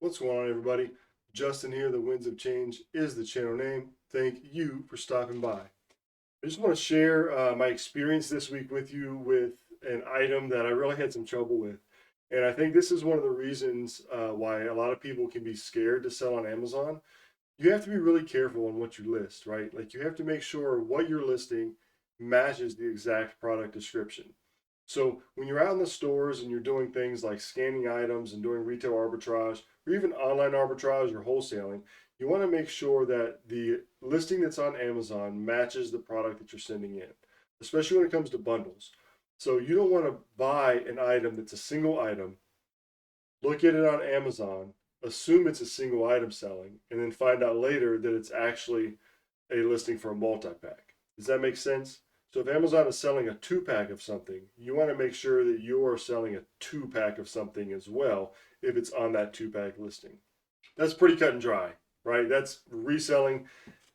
What's going on, everybody? Justin here. The Winds of Change is the channel name. Thank you for stopping by. I just want to share my experience this week with you with an item that I really had some trouble with. And I think this is one of the reasons why a lot of people can be scared to sell on Amazon. You have to be really careful on what you list, right? Like you have to make sure what you're listing matches the exact product description. So when you're out in the stores and you're doing things like scanning items and doing retail arbitrage or even online arbitrage or wholesaling, you want to make sure that the listing that's on Amazon matches the product that you're sending in, especially when it comes to bundles. So you don't want to buy an item that's a single item, look at it on Amazon, assume it's a single item selling, and then find out later that it's actually a listing for a multi-pack. Does that make sense? So if Amazon is selling a 2-pack of something, you want to make sure that you're selling a 2-pack of something as well if it's on that 2-pack listing. That's pretty cut and dry, right? That's reselling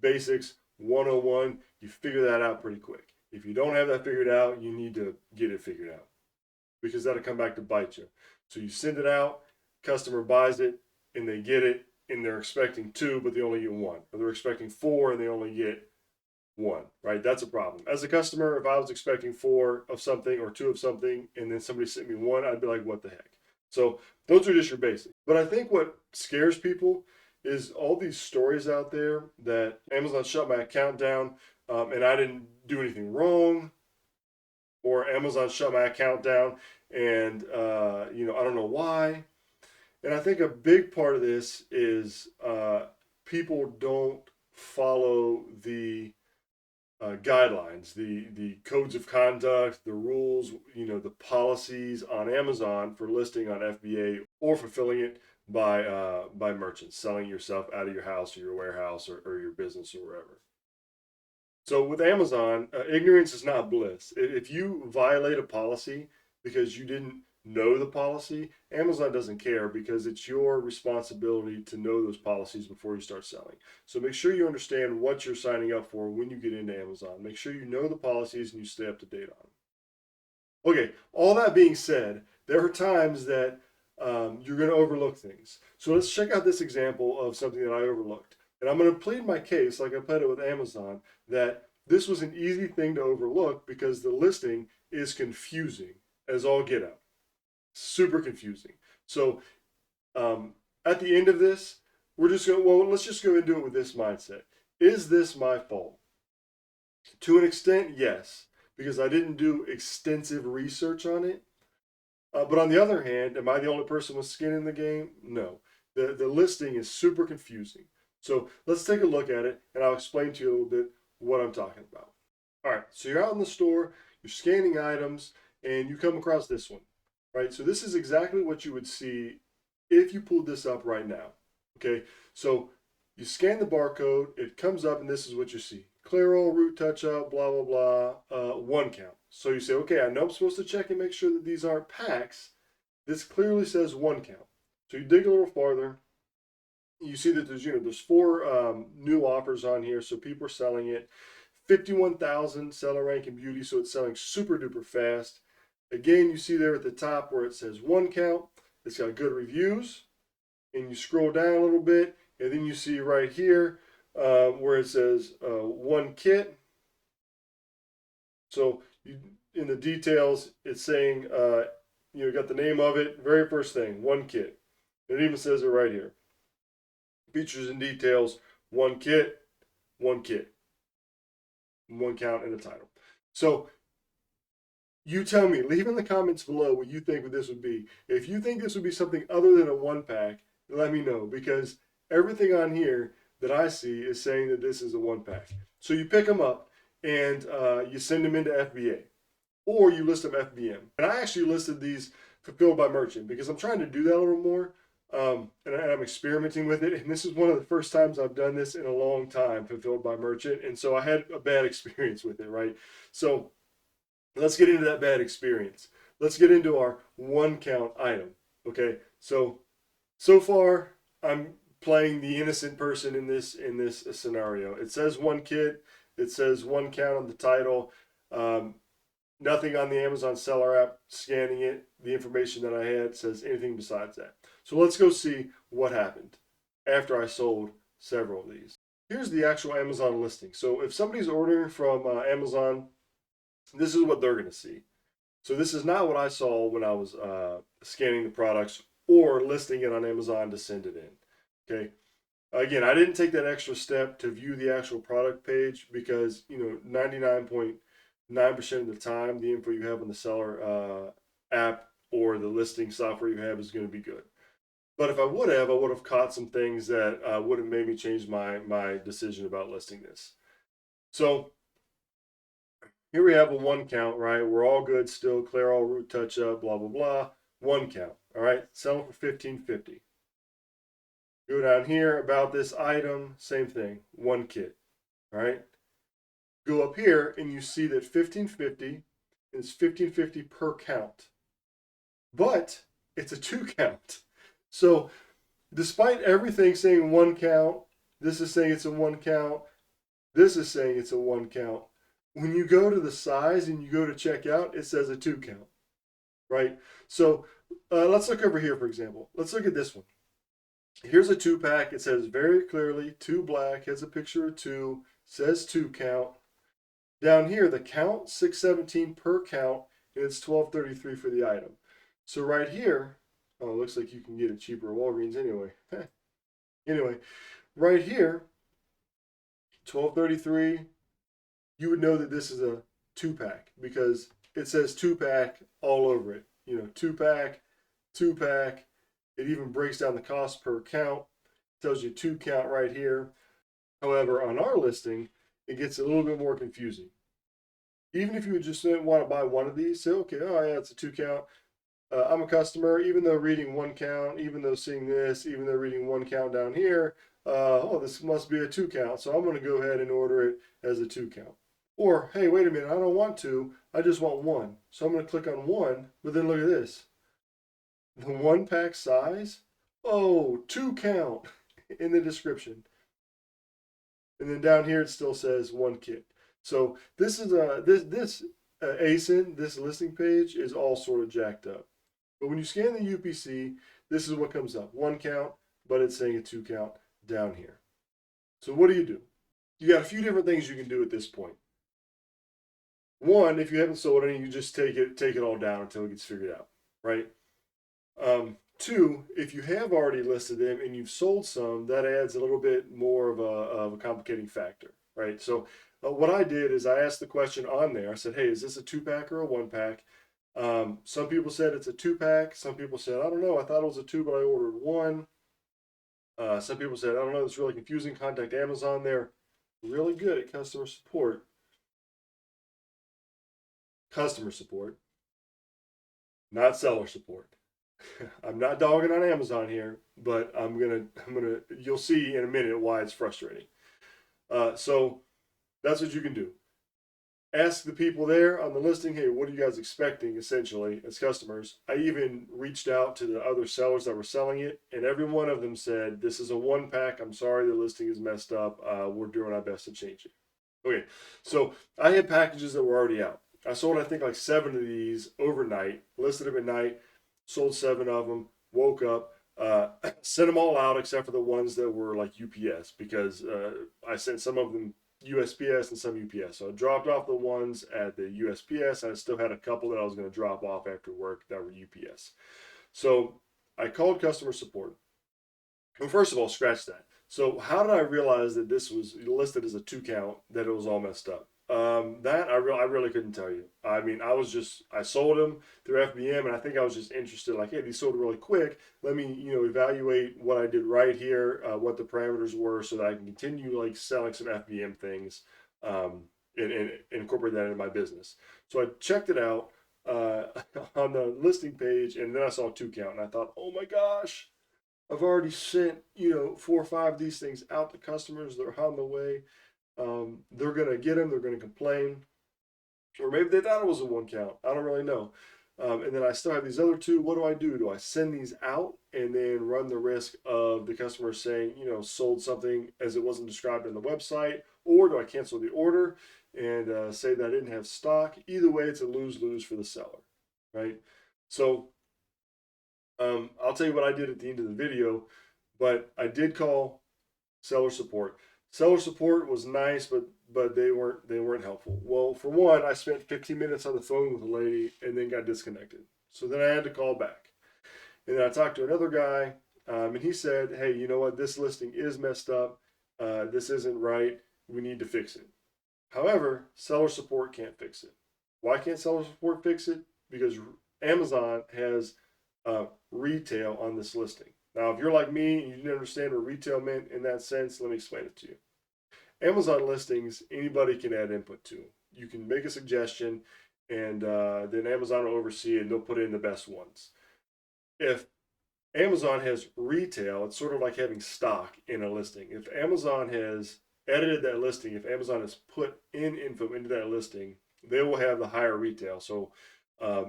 basics 101. You figure that out pretty quick. If you don't have that figured out, you need to get it figured out because that'll come back to bite you. So you send it out, customer buys it, and they get it, and they're expecting 2, but they only get 1. Or they're expecting 4, and they only get 1, right? That's a problem. As a customer, if I was expecting 4 of something or 2 of something, and then somebody sent me 1, I'd be like, what the heck? So those are just your basics. But I think what scares people is all these stories out there that Amazon shut my account down and I didn't do anything wrong, or Amazon shut my account down and I don't know why. And I think a big part of this is people don't follow the guidelines, the codes of conduct, the rules, the policies on Amazon for listing on FBA or fulfilling it by merchants, selling yourself out of your house or your warehouse or your business or wherever. So with Amazon, ignorance is not bliss. If you violate a policy because you didn't know the policy, Amazon doesn't care because it's your responsibility to know those policies before you start selling. So make sure you understand what you're signing up for when you get into Amazon. Make sure you know the policies and you stay up to date on them. Okay, all that being said, there are times that you're going to overlook things. So let's check out this example of something that I overlooked. And I'm going to plead my case, like I pled it with Amazon, that this was an easy thing to overlook because the listing is confusing as all get out. Super confusing. So at the end of this, we're just going, well, let's just go into it with this mindset. Is this my fault? To an extent, yes, because I didn't do extensive research on it. But on the other hand, am I the only person with skin in the game? No. The listing is super confusing. So let's take a look at it and I'll explain to you a little bit what I'm talking about. All right, so you're out in the store, you're scanning items, and you come across this one, right? So this is exactly what you would see if you pulled this up right now, okay? So you scan the barcode, it comes up, and this is what you see. Clear all, root touch up, blah, blah, blah, 1 count. So you say, okay, I know I'm supposed to check and make sure that these aren't packs. This clearly says 1 count. So you dig a little farther, you see that there's 4 new offers on here, so people are selling it. 51,000 seller rank and beauty, so it's selling super duper fast. Again, you see there at the top where it says 1 count. It's got good reviews, and you scroll down a little bit, and then you see right here where it says 1 kit. So in the details, it's saying got the name of it, very first thing, 1 kit. It even says it right here. Features and details, 1 kit, 1 kit, 1 count in the title. So you tell me, leave in the comments below what you think this would be. If you think this would be something other than a 1-pack, let me know, because everything on here that I see is saying that this is a 1-pack. So you pick them up and you send them into FBA, or you list them FBM. And I actually listed these fulfilled by merchant because I'm trying to do that a little more. And I'm experimenting with it. And this is one of the first times I've done this in a long time, fulfilled by merchant. And so I had a bad experience with it, right? So let's get into that bad experience. Let's get into our 1 count item. Okay. So far I'm playing the innocent person in this scenario. It says 1 kit. It says 1 count on the title. Nothing on the Amazon seller app scanning it. The information that I had says anything besides that. So let's go see what happened after I sold several of these. Here's the actual Amazon listing. So if somebody's ordering from Amazon, this is what they're going to see. So this is not what I saw when I was scanning the products or listing it on Amazon to send it in. Okay. Again, I didn't take that extra step to view the actual product page because 99.9% of the time the info you have on the seller app or the listing software you have is going to be good. But if I would have caught some things that would have made me change my decision about listing this. So here we have a one count, right? We're all good still, clear all root touch up, blah blah blah. One count, all right. Selling for $15.50. Go down here about this item, same thing, one kit, all right. Go up here and you see that $15.50 is $15.50 per count, but it's a 2 count. So despite everything saying one count, this is saying it's a 1 count, this is saying it's a 1 count. When you go to the size and you go to checkout, it says a 2 count, right? So let's look over here, for example. Let's look at this one. Here's a 2-pack. It says very clearly 2 black, has a picture of 2, says 2 count. Down here, the count, $6.17 per count, and it's $12.33 for the item. So right here, oh, it looks like you can get it cheaper at Walgreens anyway. Anyway, right here, $12.33. You would know that this is a 2-pack because it says 2-pack all over it. 2-pack, 2-pack. It even breaks down the cost per count. Tells you 2 count right here. However, on our listing, it gets a little bit more confusing. Even if you would just want to buy one of these, say, okay, oh yeah, it's a 2 count. I'm a customer, even though reading 1 count, even though seeing this, even though reading 1 count down here, oh, this must be a 2 count. So I'm going to go ahead and order it as a 2 count. Or, hey, wait a minute, I don't want 2, I just want 1. So I'm going to click on 1, but then look at this. The 1-pack size, oh, 2 count in the description. And then down here it still says 1 kit. So this is this ASIN, this listing page is all sort of jacked up. But when you scan the UPC, this is what comes up. 1 count, but it's saying a 2 count down here. So what do? You got a few different things you can do at this point. One, if you haven't sold any, you just take it all down until it gets figured out, right? Two, if you have already listed them and you've sold some, that adds a little bit more of a complicating factor, right? So what I did is I asked the question on there. I said, hey, is this a 2-pack or a 1-pack? Some people said it's a 2-pack. Some people said, I don't know, I thought it was a 2, but I ordered 1. Some people said, I don't know, it's really confusing. Contact Amazon. They're really good at customer support. Customer support, not seller support. I'm not dogging on Amazon here, but I'm gonna. You'll see in a minute why it's frustrating. So that's what you can do. Ask the people there on the listing, hey, what are you guys expecting? Essentially, as customers, I even reached out to the other sellers that were selling it, and every one of them said, "This is a 1-pack. I'm sorry, the listing is messed up. We're doing our best to change it." Okay, so I had packages that were already out. I sold, I think, like 7 of these overnight, listed them at night, sold 7 of them, woke up, sent them all out except for the ones that were like UPS because I sent some of them USPS and some UPS. So I dropped off the ones at the USPS. I still had a couple that I was going to drop off after work that were UPS. So I called customer support. Well, first of all, scratch that. So how did I realize that this was listed as a 2 count, that it was all messed up? That I really couldn't tell you. I mean, I sold them through FBM, and I think I was just interested, like, hey, these sold really quick. Let me, evaluate what I did right here, what the parameters were, so that I can continue like selling some FBM things, and incorporate that into my business. So I checked it out on the listing page, and then I saw 2 count, and I thought, oh my gosh, I've already sent 4 or 5 of these things out to customers. They're on the way. They're gonna get them. They're gonna complain, or maybe they thought it was a 1 count. I don't really know. And then I still have these other 2. What do I do? Do I send these out and then run the risk of the customer saying, sold something as it wasn't described on the website, or do I cancel the order and say that I didn't have stock? Either way, it's a lose-lose for the seller, right? So I'll tell you what I did at the end of the video, but I did call seller support. Seller support was nice, but they weren't helpful. Well, for one, I spent 15 minutes on the phone with a lady and then got disconnected. So then I had to call back, and then I talked to another guy, and he said, "Hey, you know what? This listing is messed up. This isn't right. We need to fix it." However, seller support can't fix it. Why can't seller support fix it? Because Amazon has retail on this listing. Now, if you're like me and you didn't understand what retail meant in that sense, let me explain it to you. Amazon listings, anybody can add input to. You can make a suggestion, and then Amazon will oversee it and they'll put in the best ones. If Amazon has retail, it's sort of like having stock in a listing. If Amazon has edited that listing, if Amazon has put in info into that listing, they will have the higher retail. So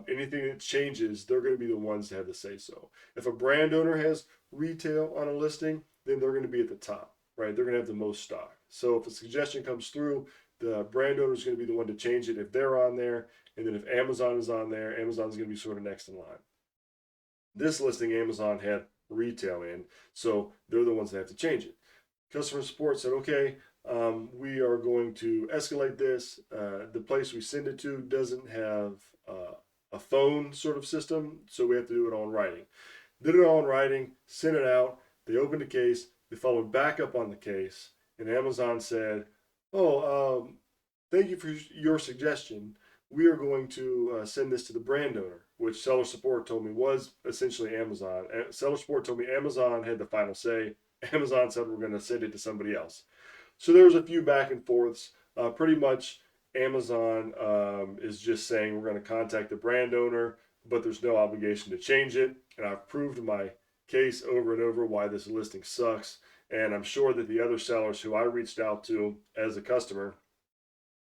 anything that changes, they're going to be the ones to have the say so. If a brand owner has retail on a listing, then they're going to be at the top, right? They're going to have the most stock. So if a suggestion comes through, the brand owner is going to be the one to change it if they're on there. And then if Amazon is on there, Amazon's going to be sort of next in line. This listing, Amazon had retail in, so they're the ones that have to change it. Customer support said, okay, we are going to escalate this. The place we send it to doesn't have a phone sort of system, so we have to do it on writing. Did it on writing, sent it out. They opened the case, they followed back up on the case, and Amazon said, oh, thank you for your suggestion. We are going to send this to the brand owner, which seller support told me was essentially Amazon. Seller support told me Amazon had the final say. Amazon said we're going to send it to somebody else. So there was a few back and forths. Pretty much, Amazon is just saying we're going to contact the brand owner, but there's no obligation to change it. And I've proved my case over and over why this listing sucks. And I'm sure that the other sellers who I reached out to as a customer,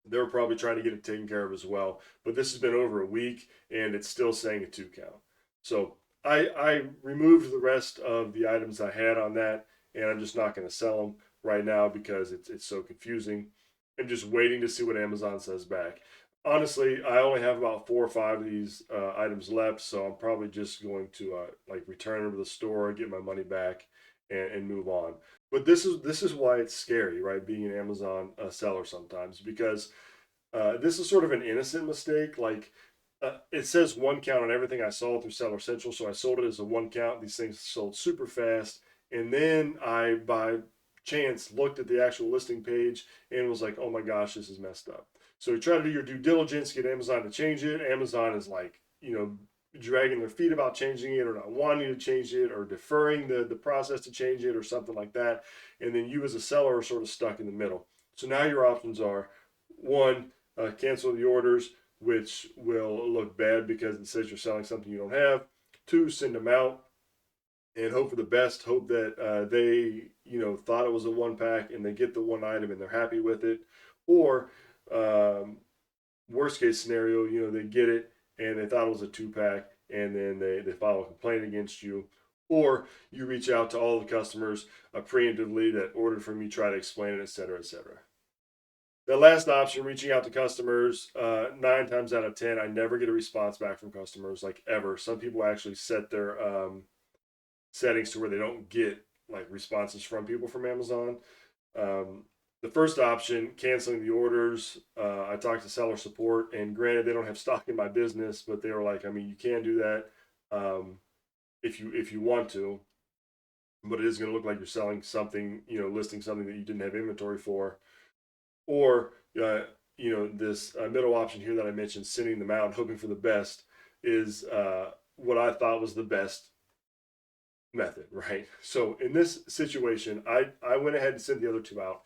they're probably trying to get it taken care of as well. But this has been over a week and it's still saying a 2 count. So I removed the rest of the items I had on that, and I'm just not going to sell them right now because it's so confusing. I'm just waiting to see what Amazon says back. Honestly, I only have about 4 or 5 of these items left, so I'm probably just going to like return them to the store, get my money back, and move on. But this is why it's scary, right? Being an Amazon seller sometimes, because this is sort of an innocent mistake. Like it says 1 count on everything I saw through Seller Central, so I sold it as a 1 count. These things sold super fast, and then I, by chance, looked at the actual listing page and was like, "Oh my gosh, this is messed up." So you try to do your due diligence, get Amazon to change it. Amazon is like, dragging their feet about changing it or not wanting to change it or deferring the process to change it or something like that. And then you as a seller are sort of stuck in the middle. So now your options are one, cancel the orders, which will look bad because it says you're selling something you don't have. Two, send them out and hope for the best. Hope that they, thought it was a 1 pack and they get the one item and they're happy with it. Or um, worst case scenario, they get it and they thought it was a 2 pack and then they file a complaint against you. Or you reach out to all the customers preemptively that ordered from you, try to explain it, et cetera, et cetera. The last option, reaching out to customers, 9 times out of 10, I never get a response back from customers, like ever. Some people actually set their settings to where they don't get like responses from people from Amazon. Um, the first option, canceling the orders, I talked to seller support, and granted, they don't have stock in my business, but they were like, I mean, you can do that if you want to, but it is going to look like you're selling something, listing something that you didn't have inventory for. Or this middle option here that I mentioned, sending them out and hoping for the best, is what I thought was the best method, right? So in this situation, I went ahead and sent the other two out,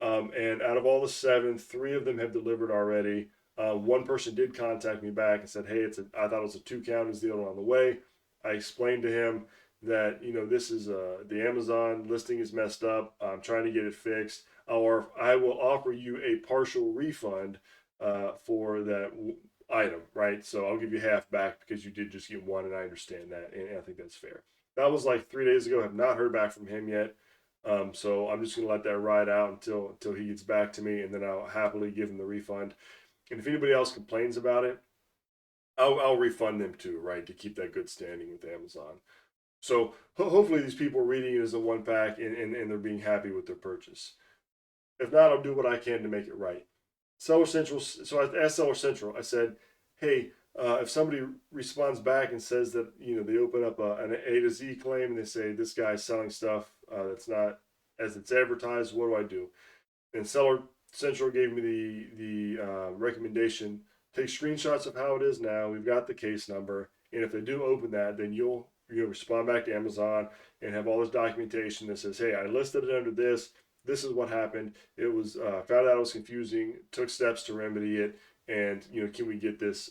and out of all the seven, three of them have delivered already. One person did contact me back and said, "Hey, I thought it was a 2 count. Is the other one on the way?" I explained to him that this is the Amazon listing is messed up. I'm trying to get it fixed, or I will offer you a partial refund for that item, right? So I'll give you half back because you did just get one, and I understand that, and I think that's fair. That was like 3 days ago. I have not heard back from him yet. So I'm just gonna let that ride out until he gets back to me, and then I'll happily give him the refund. And if anybody else complains about it, I'll refund them too, right, to keep that good standing with Amazon. So hopefully these people are reading it as a one pack and they're being happy with their purchase. If not, I'll do what I can to make it right. Seller Central. So I asked Seller Central. I said, "Hey, if somebody responds back and says that they open up an A to Z claim and they say this guy's selling stuff that's not as it's advertised, what do I do?" And Seller Central gave me the recommendation: take screenshots of how it is now. We've got the case number, and if they do open that, then you'll respond back to Amazon and have all this documentation that says, "Hey, I listed it under this. This is what happened. It was found out it was confusing. Took steps to remedy it, and can we get this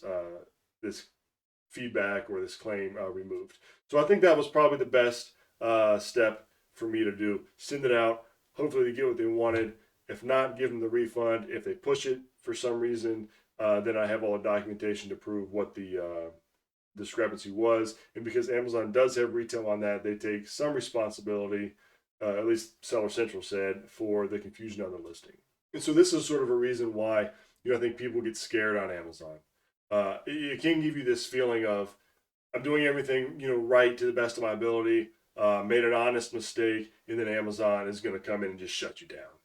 feedback or this claim removed?" So I think that was probably the best step for me to do. Send it out. Hopefully, they get what they wanted. If not, give them the refund. If they push it for some reason, then I have all the documentation to prove what the discrepancy was. And because Amazon does have retail on that, they take some responsibility, at least Seller Central said, for the confusion on the listing. And so this is sort of a reason why I think people get scared on Amazon. It can give you this feeling of I'm doing everything right to the best of my ability, made an honest mistake, and then Amazon is going to come in and just shut you down.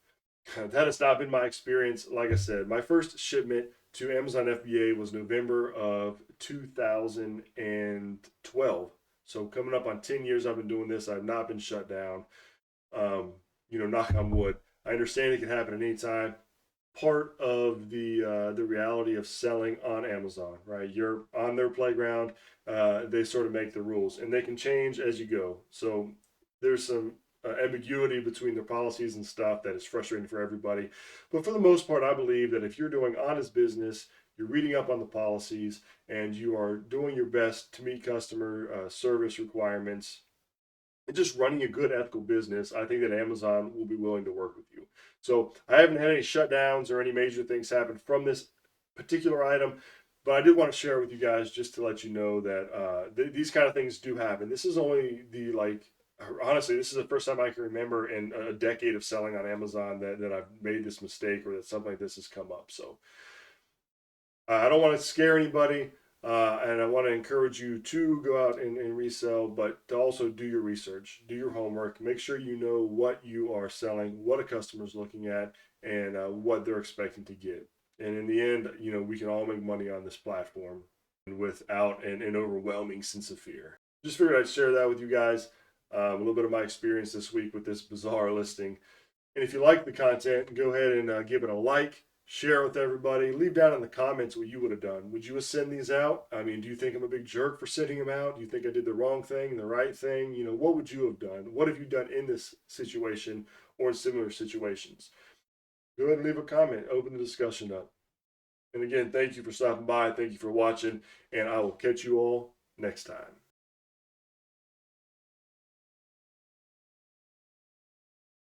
That has not been my experience. Like I said, my first shipment to Amazon FBA was November of 2012. So coming up on 10 years I've been doing this. I've not been shut down. Knock on wood. I understand it can happen at any time. Part of the reality of selling on Amazon, right? You're on their playground. They sort of make the rules, and they can change as you go. So there's some ambiguity between their policies and stuff that is frustrating for everybody. But for the most part, I believe that if you're doing honest business, you're reading up on the policies, and you are doing your best to meet customer service requirements and just running a good ethical business, I think that Amazon will be willing to work with you. So I haven't had any shutdowns or any major things happen from this particular item, but I did want to share with you guys just to let you know that these kind of things do happen. This is only honestly, this is the first time I can remember in a decade of selling on Amazon that I've made this mistake or that something like this has come up. So I don't want to scare anybody, and I want to encourage you to go out and resell, but to also do your research, do your homework, make sure you know what you are selling, what a customer's looking at, and what they're expecting to get. And in the end, we can all make money on this platform without an overwhelming sense of fear. Just figured I'd share that with you guys. A little bit of my experience this week with this bizarre listing. And if you like the content, go ahead and give it a like, share it with everybody. Leave down in the comments what you would have done. Would you have sent these out? I mean, do you think I'm a big jerk for sending them out? Do you think I did the wrong thing, the right thing? What would you have done? What have you done in this situation or in similar situations? Go ahead and leave a comment. Open the discussion up. And again, thank you for stopping by. Thank you for watching. And I will catch you all next time.